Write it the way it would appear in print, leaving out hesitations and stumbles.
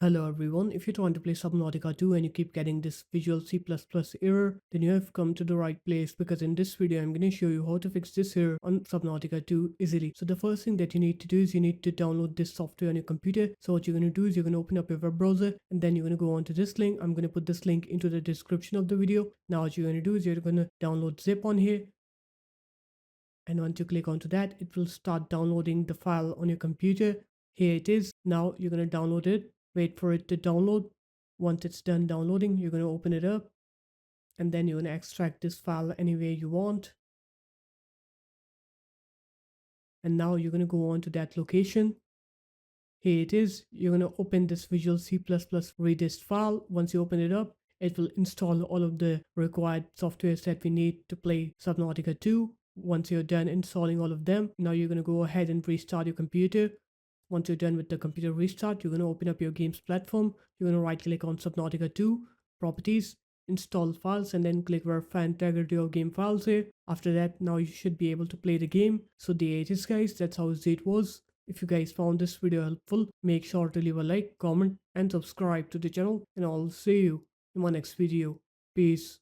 Hello everyone, if you're trying to play Subnautica 2 and you keep getting this Visual C++ error, then you have come to the right place because in this video I'm going to show you how to fix this error on Subnautica 2 easily. So the first thing that you need to do is you need to download this software on your computer. So what you're going to do is you're going to open up your web browser and then you're going to go on to this link. I'm going to put this link into the description of the video. Now what you're going to do is you're going to download zip on here. And once you click onto that, it will start downloading the file on your computer. Here it is. Now you're going to download it. Wait for it to download. Once it's done downloading, you're going to open it up and then you're going to extract this file any way you want. And now you're going to go on to that location. Here it is. You're going to open this Visual C++ Redist file. Once you open it up, it will install all of the required softwares that we need to play Subnautica 2. Once you're done installing all of them, now you're going to go ahead and restart your computer. Once you're done with the computer restart, you're going to open up your games platform. You're going to right click on Subnautica 2, Properties, Install Files, and then click Verify Integrity of Game Files here. After that, now you should be able to play the game. So there it is guys, that's how easy it was. If you guys found this video helpful, make sure to leave a like, comment, and subscribe to the channel, and I'll see you in my next video. Peace.